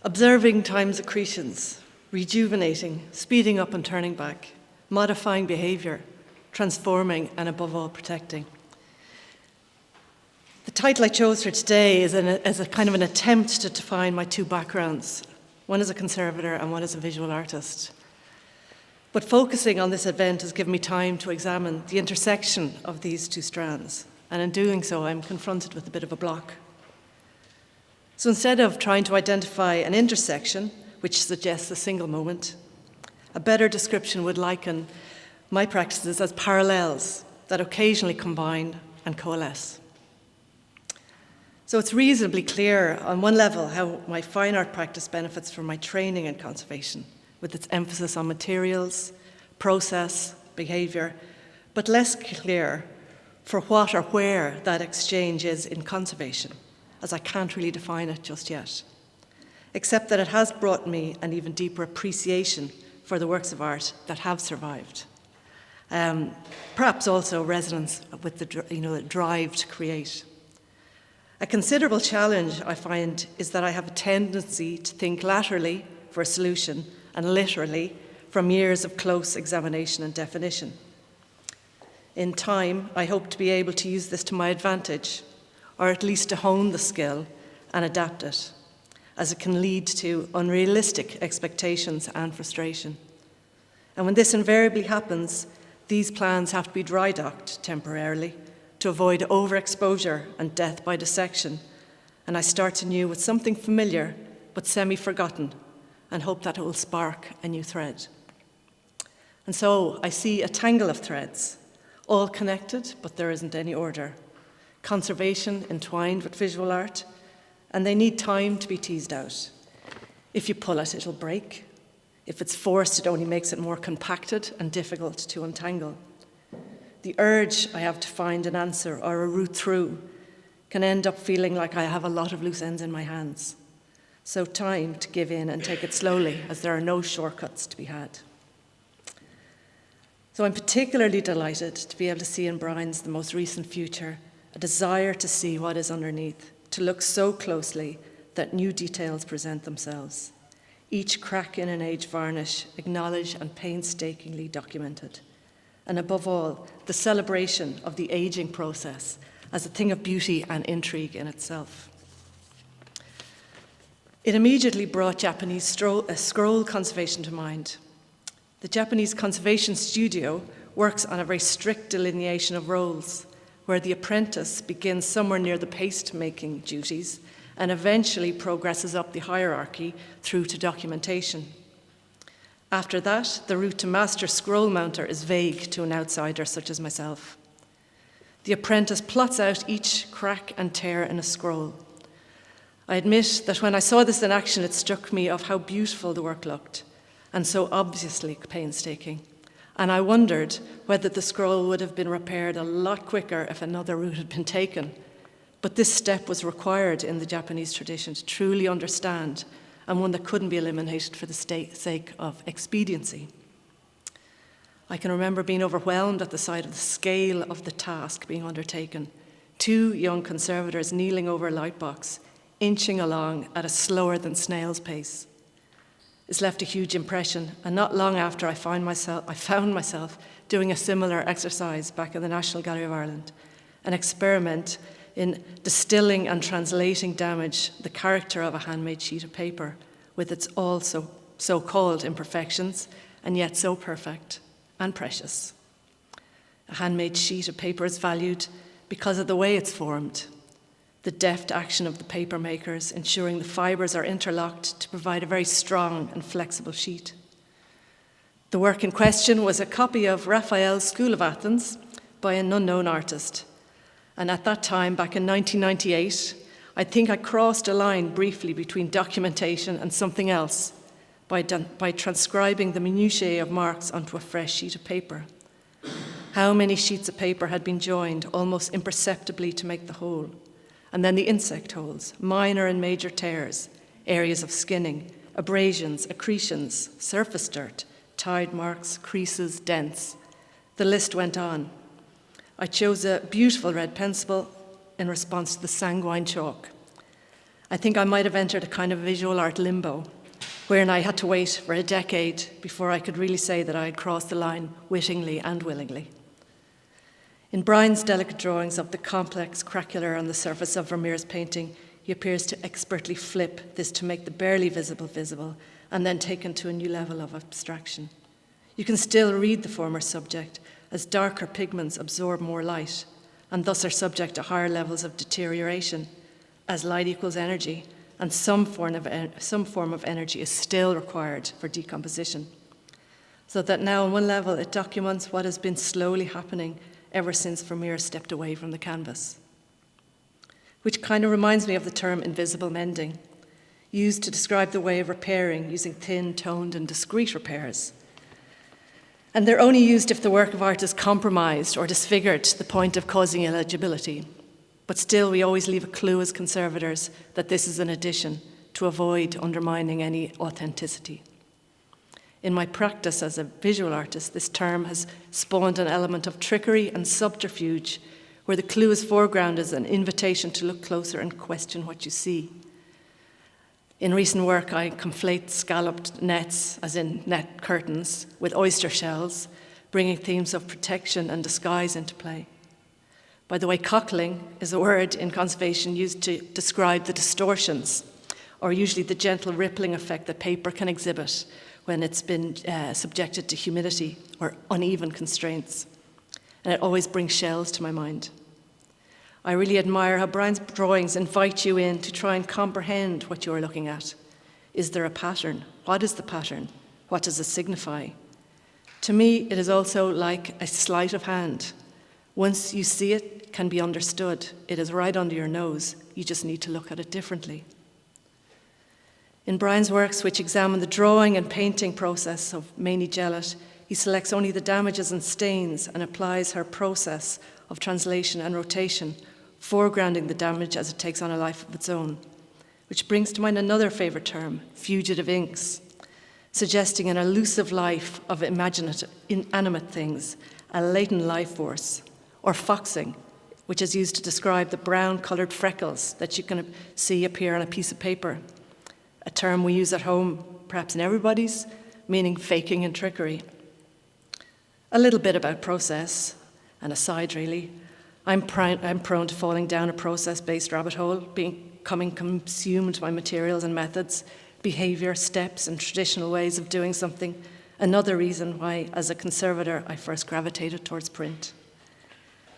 Observing time's accretions, rejuvenating, speeding up and turning back, modifying behavior, transforming, and above all, protecting. The title I chose for today is a kind of an attempt to define my two backgrounds, one as a conservator and one as a visual artist. But focusing on this event has given me time to examine the intersection of these two strands, and in doing so, I'm confronted with a bit of a block. So instead of trying to identify an intersection, which suggests a single moment, a better description would liken my practices as parallels that occasionally combine and coalesce. So it's reasonably clear on one level how my fine art practice benefits from my training in conservation, with its emphasis on materials, process, behaviour, but less clear for what or where that exchange is in conservation, as I can't really define it just yet, except that it has brought me an even deeper appreciation for the works of art that have survived. Perhaps also resonance with the drive to create. A considerable challenge, I find, is that I have a tendency to think laterally for a solution and literally from years of close examination and definition. In time, I hope to be able to use this to my advantage, or at least to hone the skill and adapt it, as it can lead to unrealistic expectations and frustration. And when this invariably happens, these plans have to be dry-docked temporarily to avoid overexposure and death by dissection, and I start anew with something familiar but semi-forgotten and hope that it will spark a new thread. And so I see a tangle of threads, all connected, but there isn't any order. Conservation entwined with visual art, and they need time to be teased out. If you pull it, it'll break. If it's forced, it only makes it more compacted and difficult to untangle. The urge I have to find an answer or a route through can end up feeling like I have a lot of loose ends in my hands. So time to give in and take it slowly, as there are no shortcuts to be had. So I'm particularly delighted to be able to see in Brian's The Most Recent Future a desire to see what is underneath, to look so closely that new details present themselves. Each crack in an age varnish acknowledged and painstakingly documented. And above all, the celebration of the aging process as a thing of beauty and intrigue in itself. It immediately brought Japanese scroll conservation to mind. The Japanese conservation studio works on a very strict delineation of roles, where the apprentice begins somewhere near the paste-making duties and eventually progresses up the hierarchy through to documentation. After that, the route to master scroll mounter is vague to an outsider such as myself. The apprentice plots out each crack and tear in a scroll. I admit that when I saw this in action, it struck me of how beautiful the work looked, and so obviously painstaking. And I wondered whether the scroll would have been repaired a lot quicker if another route had been taken. But this step was required in the Japanese tradition to truly understand, and one that couldn't be eliminated for the sake of expediency. I can remember being overwhelmed at the sight of the scale of the task being undertaken. 2 young conservators kneeling over a lightbox, inching along at a slower than snail's pace. It's left a huge impression, and not long after I found myself doing a similar exercise back in the National Gallery of Ireland, an experiment in distilling and translating damage, the character of a handmade sheet of paper, with its also so-called imperfections, and yet so perfect and precious. A handmade sheet of paper is valued because of the way it's formed, the deft action of the paper makers, ensuring the fibres are interlocked to provide a very strong and flexible sheet. The work in question was a copy of Raphael's School of Athens by an unknown artist. And at that time, back in 1998, I think I crossed a line briefly between documentation and something else by transcribing the minutiae of marks onto a fresh sheet of paper. How many sheets of paper had been joined almost imperceptibly to make the whole? And then the insect holes, minor and major tears, areas of skinning, abrasions, accretions, surface dirt, tide marks, creases, dents. The list went on. I chose a beautiful red pencil in response to the sanguine chalk. I think I might have entered a kind of visual art limbo, wherein I had to wait for a decade before I could really say that I had crossed the line wittingly and willingly. In Brian's delicate drawings of the complex craquelure on the surface of Vermeer's painting, he appears to expertly flip this to make the barely visible visible, and then taken to a new level of abstraction. You can still read the former subject as darker pigments absorb more light, and thus are subject to higher levels of deterioration, as light equals energy, and some form of energy is still required for decomposition. So that now on one level it documents what has been slowly happening ever since Vermeer stepped away from the canvas. Which kind of reminds me of the term invisible mending, used to describe the way of repairing using thin, toned, and discrete repairs. And they're only used if the work of art is compromised or disfigured to the point of causing illegibility. But still, we always leave a clue as conservators that this is an addition to avoid undermining any authenticity. In my practice as a visual artist, this term has spawned an element of trickery and subterfuge, where the clue is foregrounded as an invitation to look closer and question what you see. In recent work, I conflate scalloped nets, as in net curtains, with oyster shells, bringing themes of protection and disguise into play. By the way, cockling is a word in conservation used to describe the distortions, or usually the gentle rippling effect that paper can exhibit when it's been subjected to humidity or uneven constraints. And it always brings shells to my mind. I really admire how Brian's drawings invite you in to try and comprehend what you're looking at. Is there a pattern? What is the pattern? What does it signify? To me, it is also like a sleight of hand. Once you see it, it can be understood. It is right under your nose. You just need to look at it differently. In Brian's works, which examine the drawing and painting process of Mamie Jellett, he selects only the damages and stains and applies her process of translation and rotation, foregrounding the damage as it takes on a life of its own. Which brings to mind another favourite term, fugitive inks, suggesting an elusive life of inanimate things, a latent life force, or foxing, which is used to describe the brown-coloured freckles that you can see appear on a piece of paper, a term we use at home, perhaps in everybody's, meaning faking and trickery. A little bit about process, an aside really. I'm prone to falling down a process-based rabbit hole, becoming consumed by materials and methods, behaviour, steps, and traditional ways of doing something. Another reason why, as a conservator, I first gravitated towards print.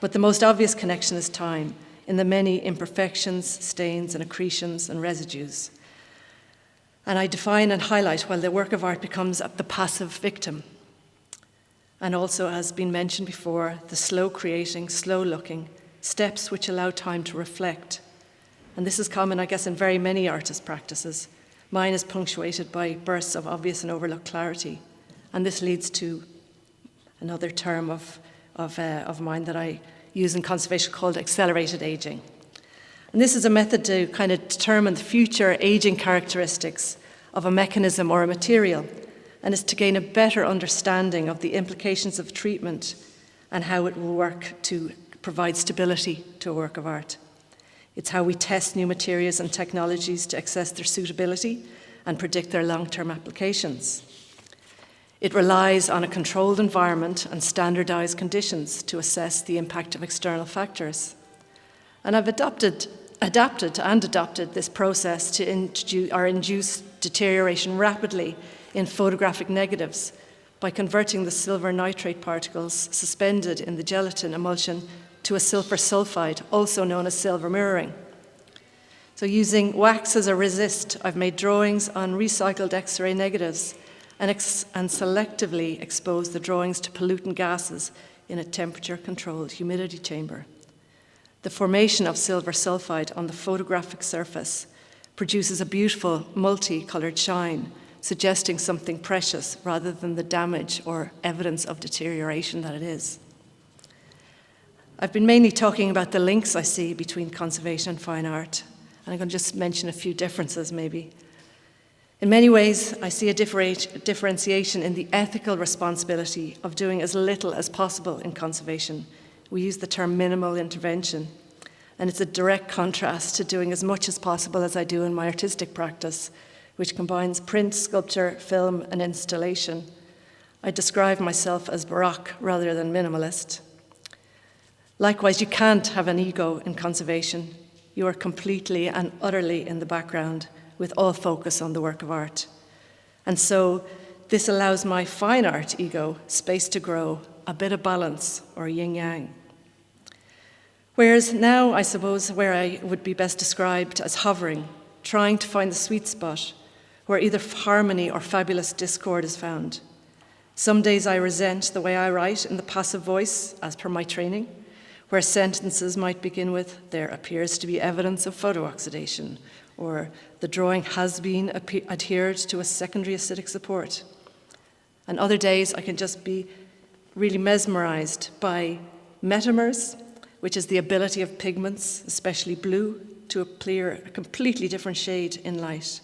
But the most obvious connection is time, in the many imperfections, stains, and accretions and residues. And I define and highlight while the work of art becomes the passive victim. And also, as been mentioned before, the slow creating, slow looking, steps which allow time to reflect. And this is common, I guess, in very many artist practices. Mine is punctuated by bursts of obvious and overlooked clarity. And this leads to another term of mine that I use in conservation called accelerated aging. And this is a method to kind of determine the future aging characteristics of a mechanism or a material, and is to gain a better understanding of the implications of treatment and how it will work to provide stability to a work of art. It's how we test new materials and technologies to assess their suitability and predict their long-term applications. It relies on a controlled environment and standardized conditions to assess the impact of external factors. And I've adopted this process to induce deterioration rapidly in photographic negatives by converting the silver nitrate particles suspended in the gelatin emulsion to a silver sulfide, also known as silver mirroring. So using wax as a resist, I've made drawings on recycled X-ray negatives and selectively exposed the drawings to pollutant gases in a temperature-controlled humidity chamber. The formation of silver sulfide on the photographic surface produces a beautiful multi-coloured shine, suggesting something precious rather than the damage or evidence of deterioration that it is. I've been mainly talking about the links I see between conservation and fine art, and I'm going to just mention a few differences maybe. In many ways, I see a differentiation in the ethical responsibility of doing as little as possible in conservation. We use the term minimal intervention, and it's a direct contrast to doing as much as possible as I do in my artistic practice, which combines print, sculpture, film, and installation. I describe myself as Baroque rather than minimalist. Likewise, you can't have an ego in conservation. You are completely and utterly in the background with all focus on the work of art. And so this allows my fine art ego space to grow, a bit of balance or yin-yang. Whereas now, I suppose, where I would be best described as hovering, trying to find the sweet spot where either harmony or fabulous discord is found. Some days I resent the way I write in the passive voice, as per my training, where sentences might begin with, "There appears to be evidence of photooxidation," or "The drawing has been adhered to a secondary acidic support." And other days I can just be really mesmerized by metamers, which is the ability of pigments, especially blue, to appear a completely different shade in light.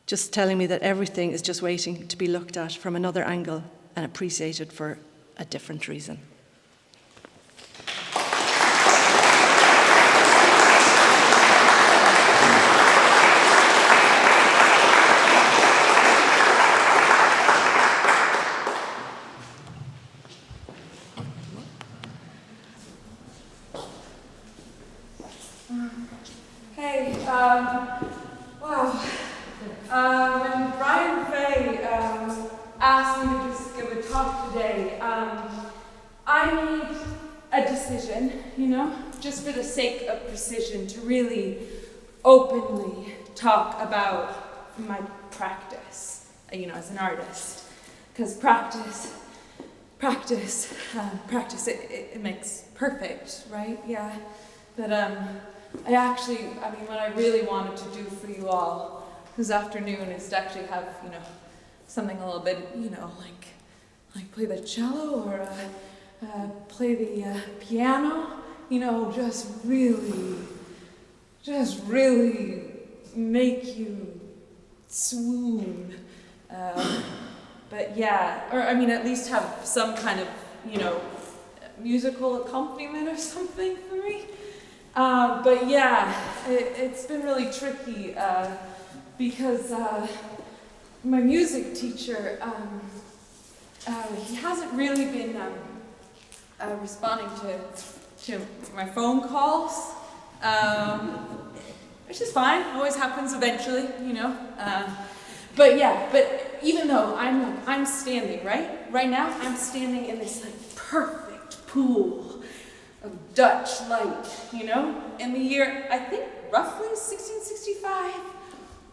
Just telling me that everything is just waiting to be looked at from another angle and appreciated for a different reason. When Brian Fay asked me to just give a talk today, I need a decision, just for the sake of precision, to really openly talk about my practice, as an artist. Because practice, it makes perfect, right? Yeah. But what I really wanted to do for you all this afternoon is to actually have, something a little bit, like play the cello or play the piano, just really make you swoon. But yeah, or at least have some kind of, musical accompaniment or something for me. But yeah, it's been really tricky because my music teacher, he hasn't really been responding to my phone calls, which is fine. Always happens eventually, But even though I'm standing right now, I'm standing in this perfect pool of Dutch light, in the year, I think, roughly 1665.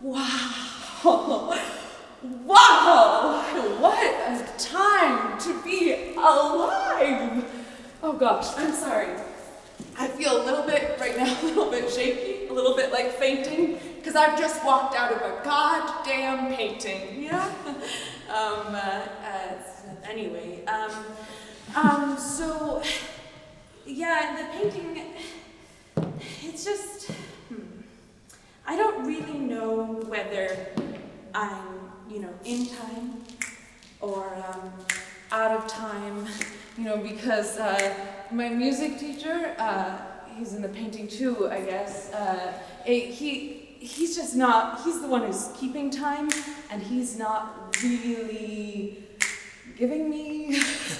Wow! What a time to be alive! Oh gosh, I'm sorry. I feel a little bit, right now, a little bit shaky, a little bit like fainting, because I've just walked out of a goddamn painting, yeah? Anyway, so, yeah, the painting, it's just, I don't really know whether I'm, in time or out of time, because my music teacher, he's in the painting too, I guess, he's just not, he's the one who's keeping time, and he's not really giving me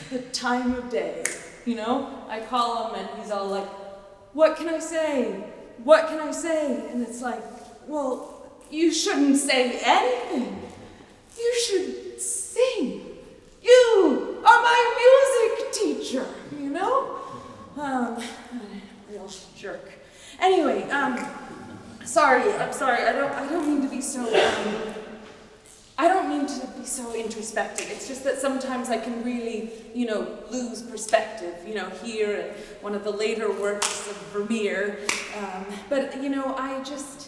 the time of day, I call him and he's all like, what can I say? What can I say? And it's like, well, you shouldn't say anything. You should sing. You are my music teacher, real jerk. Anyway, sorry, I'm sorry. I don't mean to be so, I don't mean to be so introspective. It's just that sometimes I can really, lose perspective, here at one of the later works of Vermeer. But, I just,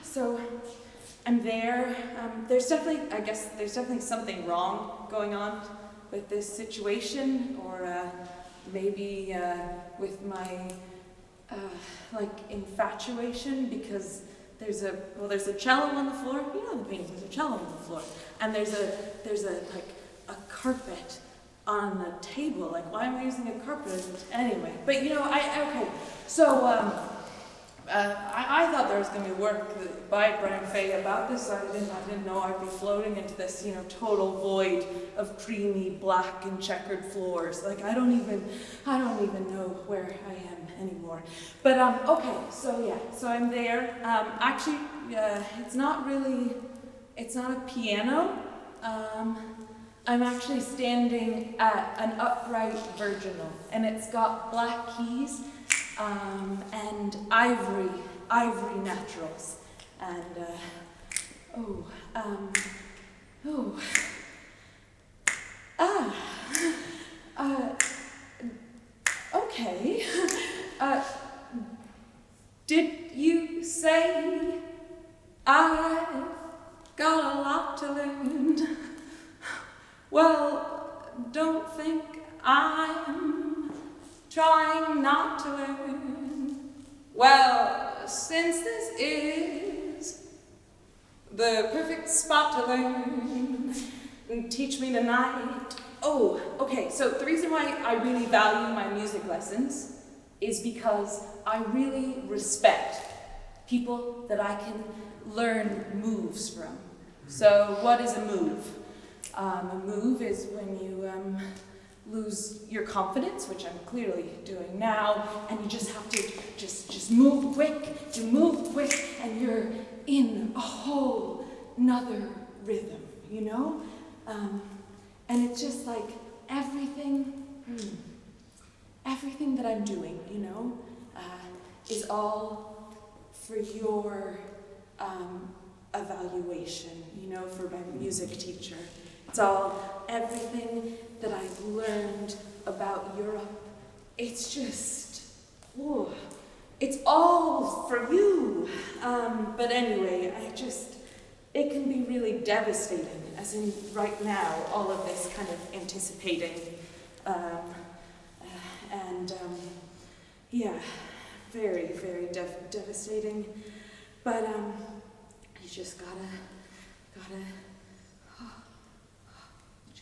so I'm there. There's definitely something wrong going on with this situation, or maybe with my, infatuation, because there's a cello on the floor. In the painting, there's a cello on the floor, and there's a carpet on the table. Why am I using a carpet? Anyway, but okay. So I thought there was going to be work by Brian Fay about this. I didn't know I'd be floating into this, total void of creamy black and checkered floors. Like I don't even know where I am anymore. But okay, so I'm there. Actually, it's not a piano. I'm actually standing at an upright virginal, and it's got black keys. And ivory naturals, and okay. Did you say I've got a lot to learn? Well, don't think I'm trying not to learn. Well, since this is the perfect spot to learn, teach me tonight. Oh, okay, so the reason why I really value my music lessons is because I really respect people that I can learn moves from. So what is a move? A move is when you lose your confidence, which I'm clearly doing now, and you just have to just move quick. You move quick, and you're in a whole nother rhythm, and it's just like everything that I'm doing, is all for your evaluation, for my music teacher. It's all everything that I've learned about Europe. It's just, it's all for you. But anyway, it can be really devastating, as in right now, all of this kind of anticipating, very, very devastating. But you just gotta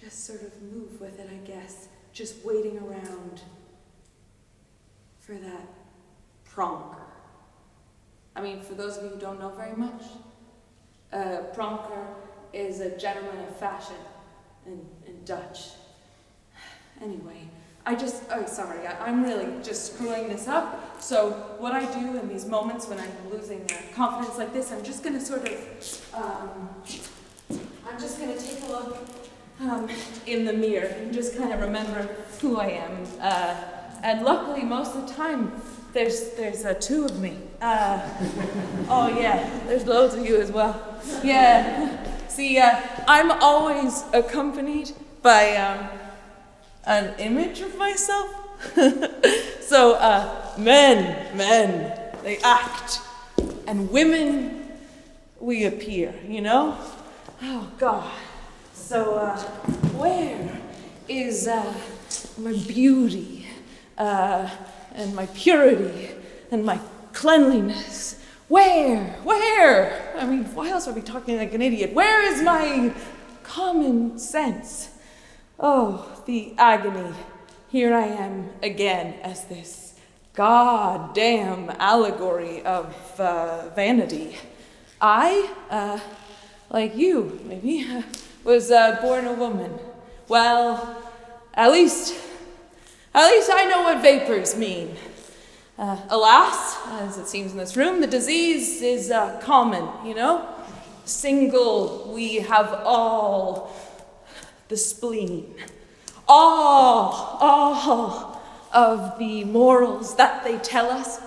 just sort of move with it, I guess. Just waiting around for that pronker. I mean, for those of you who don't know very much, pronker is a gentleman of fashion in Dutch. Anyway, I'm really just screwing this up. So what I do in these moments when I'm losing confidence like this, I'm just gonna sort of, take a look in the mirror and just kind of remember who I am. And luckily, most of the time, there's two of me. Oh yeah, there's loads of you as well. Yeah. See, I'm always accompanied by an image of myself. So men, they act, and women, we appear. Oh God. So where is my beauty and my purity and my cleanliness? Where? I mean, why else are we talking like an idiot? Where is my common sense? Oh, the agony. Here I am again as this goddamn allegory of vanity. I, like you, maybe, was born a woman. Well, at least I know what vapors mean. Alas, as it seems in this room, the disease is common, Single, we have all the spleen. All of the morals that they tell us,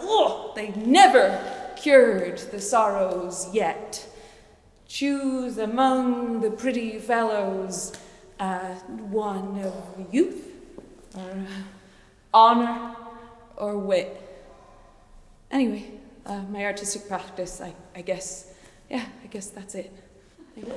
they never cured the sorrows yet. Choose among the pretty fellows one of youth, or honor, or wit. Anyway, my artistic practice, I guess that's it. Thank you.